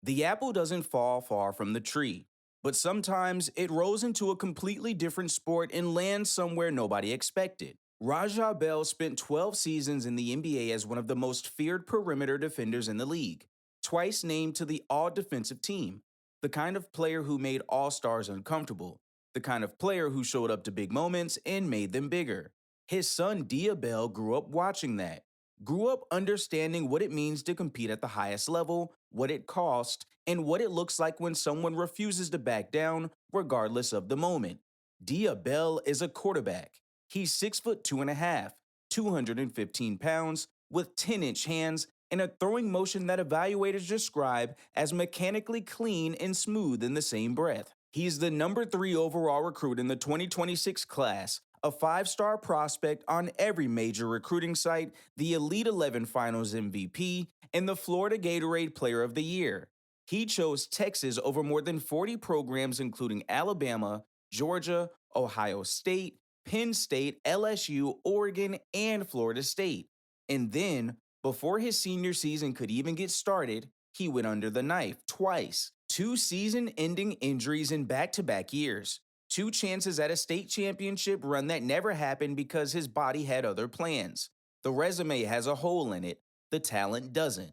The apple doesn't fall far from the tree, but sometimes it rolls into a completely different sport and lands somewhere nobody expected. Rajah Bell spent 12 seasons in the NBA as one of the most feared perimeter defenders in the league, twice named to the all defensive team, the kind of player who made all stars uncomfortable, the kind of player who showed up to big moments and made them bigger. His son Dia Bell grew up watching that, grew up understanding what it means to compete at the highest level, what it costs, and what it looks like when someone refuses to back down regardless of the moment. Dia Bell is a quarterback. He's 6 foot 2.5, 215 pounds, with 10-inch hands and a throwing motion that evaluators describe as mechanically clean and smooth in the same breath. He's the number 3 overall recruit in the 2026 class, a 5-star prospect on every major recruiting site, the Elite 11 Finals MVP, and the Florida Gatorade Player of the Year. He chose Texas over more than 40 programs, including Alabama, Georgia, Ohio State, Penn State, LSU, Oregon, and Florida State. And then, before his senior season could even get started, he went under the knife twice. 2 season ending injuries in back to back years. 2 chances at a state championship run that never happened because his body had other plans. The resume has a hole in it, the talent doesn't.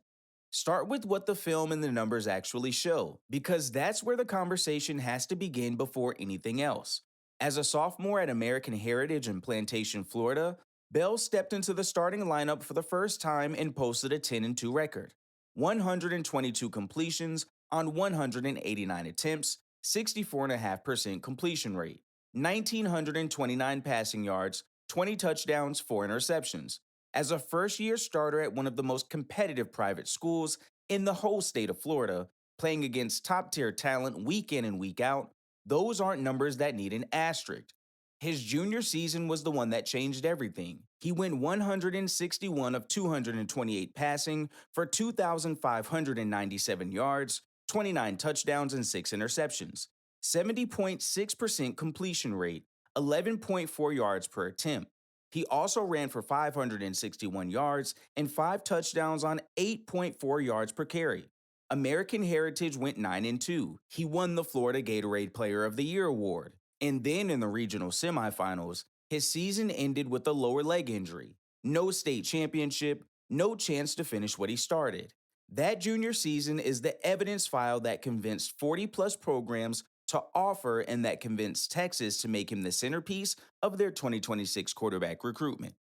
Start with what the film and the numbers actually show, because that's where the conversation has to begin before anything else. As a sophomore at American Heritage in Plantation, Florida, Bell stepped into the starting lineup for the first time and posted a 10-2 record. 122 completions on 189 attempts, 64.5% completion rate, 1,929 passing yards, 20 touchdowns, 4 interceptions. As a first-year starter at one of the most competitive private schools in the whole state of Florida, playing against top-tier talent week in and week out, those aren't numbers that need an asterisk. His junior season was the one that changed everything. He went 161 of 228 passing for 2,597 yards, 29 touchdowns, and 6 interceptions. 70.6% completion rate, 11.4 yards per attempt. He also ran for 561 yards and 5 touchdowns on 8.4 yards per carry. American Heritage went 9-2. He won the Florida Gatorade Player of the Year award. And then in the regional semifinals, his season ended with a lower leg injury. No state championship, no chance to finish what he started. That junior season is the evidence file that convinced 40-plus programs to offer and that convinced Texas to make him the centerpiece of their 2026 quarterback recruitment.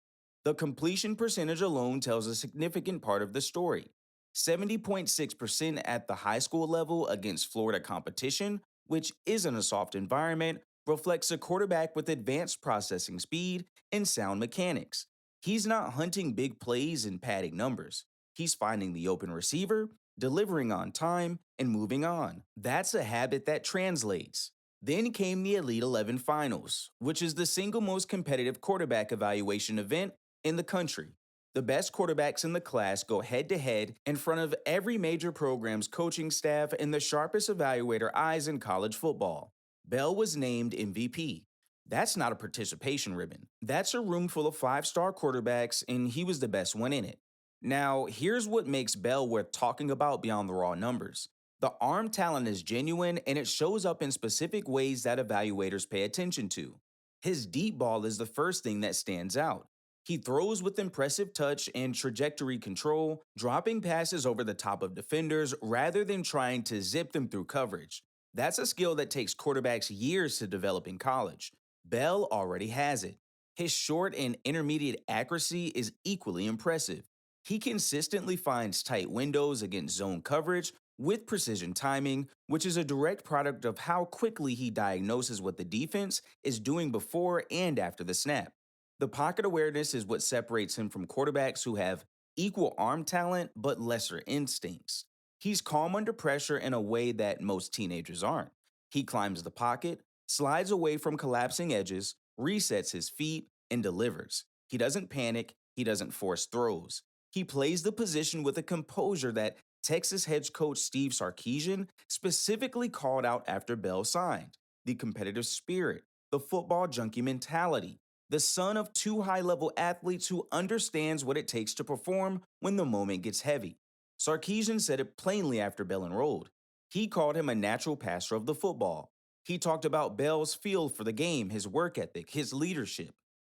The completion percentage alone tells a significant part of the story. 70.6% at the high school level against Florida competition, which isn't a soft environment, reflects a quarterback with advanced processing speed and sound mechanics. He's not hunting big plays and padding numbers. He's finding the open receiver, delivering on time, and moving on. That's a habit that translates. Then came the Elite 11 Finals, which is the single most competitive quarterback evaluation event in the country. The best quarterbacks in the class go head-to-head in front of every major program's coaching staff and the sharpest evaluator eyes in college football. Bell was named MVP. That's not a participation ribbon. That's a room full of 5-star quarterbacks, and he was the best one in it. Now, here's what makes Bell worth talking about beyond the raw numbers. The arm talent is genuine, and it shows up in specific ways that evaluators pay attention to. His deep ball is the first thing that stands out. He throws with impressive touch and trajectory control, dropping passes over the top of defenders rather than trying to zip them through coverage. That's a skill that takes quarterbacks years to develop in college. Bell already has it. His short and intermediate accuracy is equally impressive. He consistently finds tight windows against zone coverage with precision timing, which is a direct product of how quickly he diagnoses what the defense is doing before and after the snap. The pocket awareness is what separates him from quarterbacks who have equal arm talent but lesser instincts. He's calm under pressure in a way that most teenagers aren't. He climbs the pocket, slides away from collapsing edges, resets his feet, and delivers. He doesn't panic, he doesn't force throws. He plays the position with a composure that Texas head coach Steve Sarkisian specifically called out after Bell signed. The competitive spirit, the football junkie mentality, the son of 2 high-level athletes who understands what it takes to perform when the moment gets heavy. Sarkisian said it plainly after Bell enrolled. He called him a natural passer of the football. He talked about Bell's feel for the game, his work ethic, his leadership.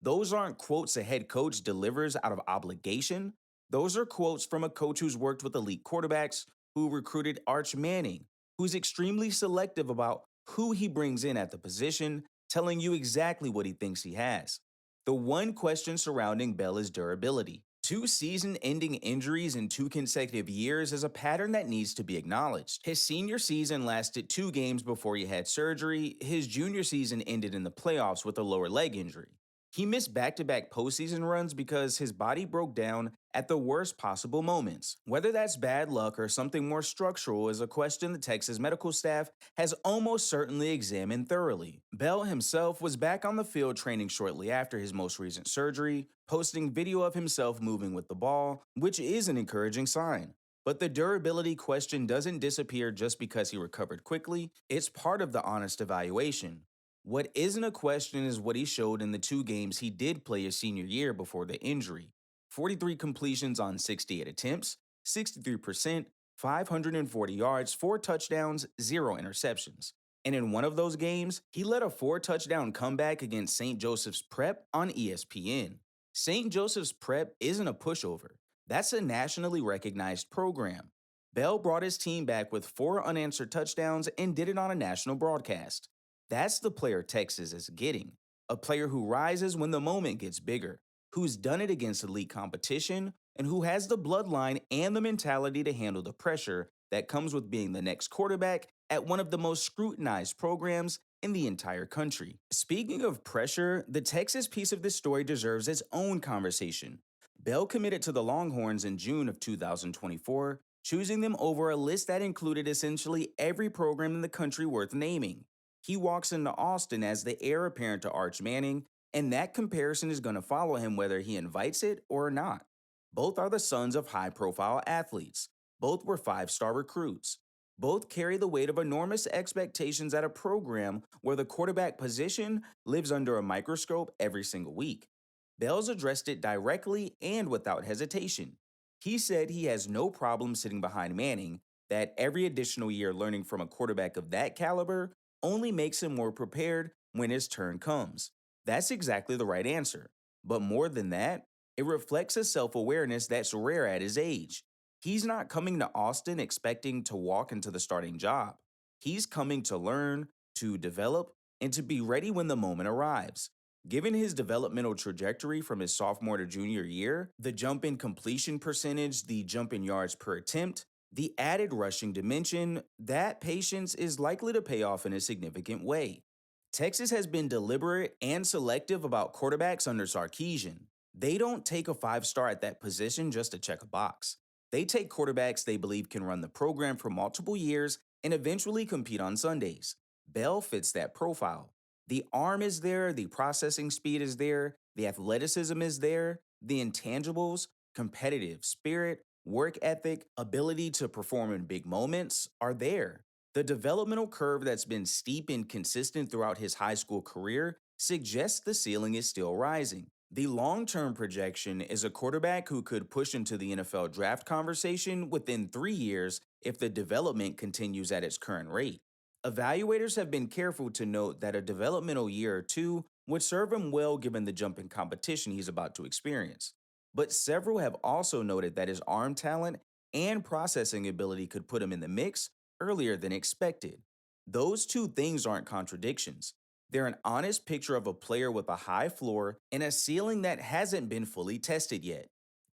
Those aren't quotes a head coach delivers out of obligation. Those are quotes from a coach who's worked with elite quarterbacks, who recruited Arch Manning, who's extremely selective about who he brings in at the position, telling you exactly what he thinks he has. The one question surrounding Bell is durability. Two season ending injuries in 2 consecutive years is a pattern that needs to be acknowledged. His senior season lasted 2 games before he had surgery. His junior season ended in the playoffs with a lower leg injury. He missed back to back postseason runs because his body broke down at the worst possible moments. Whether that's bad luck or something more structural is a question the Texas medical staff has almost certainly examined thoroughly. Bell himself was back on the field training shortly after his most recent surgery, posting video of himself moving with the ball, which is an encouraging sign. But the durability question doesn't disappear just because he recovered quickly, it's part of the honest evaluation. What isn't a question is what he showed in the 2 games he did play his senior year before the injury. 43 completions on 68 attempts, 63%, 540 yards, 4 touchdowns, 0 interceptions. And in one of those games, he led a 4 touchdown comeback against St. Joseph's Prep on ESPN. St. Joseph's Prep isn't a pushover. That's a nationally recognized program. Bell brought his team back with 4 unanswered touchdowns and did it on a national broadcast. That's the player Texas is getting. A player who rises when the moment gets bigger, who's done it against elite competition, and who has the bloodline and the mentality to handle the pressure that comes with being the next quarterback at one of the most scrutinized programs in the entire country. Speaking of pressure, the Texas piece of this story deserves its own conversation. Bell committed to the Longhorns in June of 2024, choosing them over a list that included essentially every program in the country worth naming. He walks into Austin as the heir apparent to Arch Manning, and that comparison is going to follow him whether he invites it or not. Both are the sons of high profile athletes. Both were 5-star recruits. Both carry the weight of enormous expectations at a program where the quarterback position lives under a microscope every single week. Bell's addressed it directly and without hesitation. He said he has no problem sitting behind Manning, that every additional year learning from a quarterback of that caliber only makes him more prepared when his turn comes. That's exactly the right answer. But more than that, it reflects a self awareness that's rare at his age. He's not coming to Austin expecting to walk into the starting job. He's coming to learn, to develop, and to be ready when the moment arrives. Given his developmental trajectory from his sophomore to junior year, the jump in completion percentage, the jump in yards per attempt, the added rushing dimension, that patience is likely to pay off in a significant way. Texas has been deliberate and selective about quarterbacks under Sarkisian. They don't take a 5-star at that position just to check a box. They take quarterbacks they believe can run the program for multiple years and eventually compete on Sundays. Bell fits that profile. The arm is there, the processing speed is there, the athleticism is there, the intangibles, competitive spirit, work ethic, ability to perform in big moments are there. The developmental curve that's been steep and consistent throughout his high school career suggests the ceiling is still rising. The long term projection is a quarterback who could push into the NFL draft conversation within 3 years if the development continues at its current rate. Evaluators have been careful to note that a developmental year or two would serve him well given the jump in competition he's about to experience. But several have also noted that his arm talent and processing ability could put him in the mix earlier than expected. Those two things aren't contradictions. They're an honest picture of a player with a high floor and a ceiling that hasn't been fully tested yet.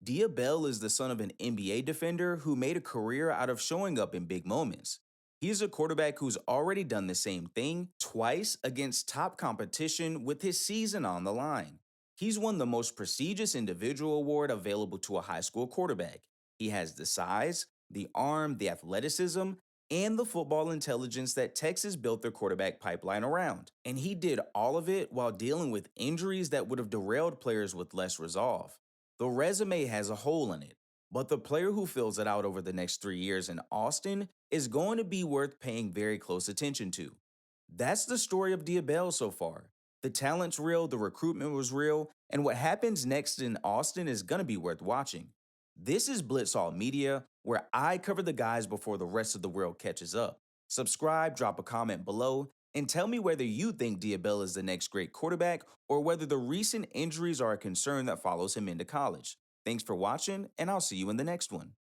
Dia Bell is the son of an NBA defender who made a career out of showing up in big moments. He's a quarterback who's already done the same thing twice against top competition with his season on the line. He's won the most prestigious individual award available to a high school quarterback. He has the size, the arm, the athleticism, and the football intelligence that Texas built their quarterback pipeline around. And he did all of it while dealing with injuries that would have derailed players with less resolve. The resume has a hole in it, but the player who fills it out over the next 3 years in Austin is going to be worth paying very close attention to. That's the story of Diabell so far. The talent's real, the recruitment was real, and what happens next in Austin is going to be worth watching. This is Blitzall Media, where I cover the guys before the rest of the world catches up. Subscribe, drop a comment below, and tell me whether you think Diabella is the next great quarterback or whether the recent injuries are a concern that follows him into college. Thanks for watching, and I'll see you in the next one.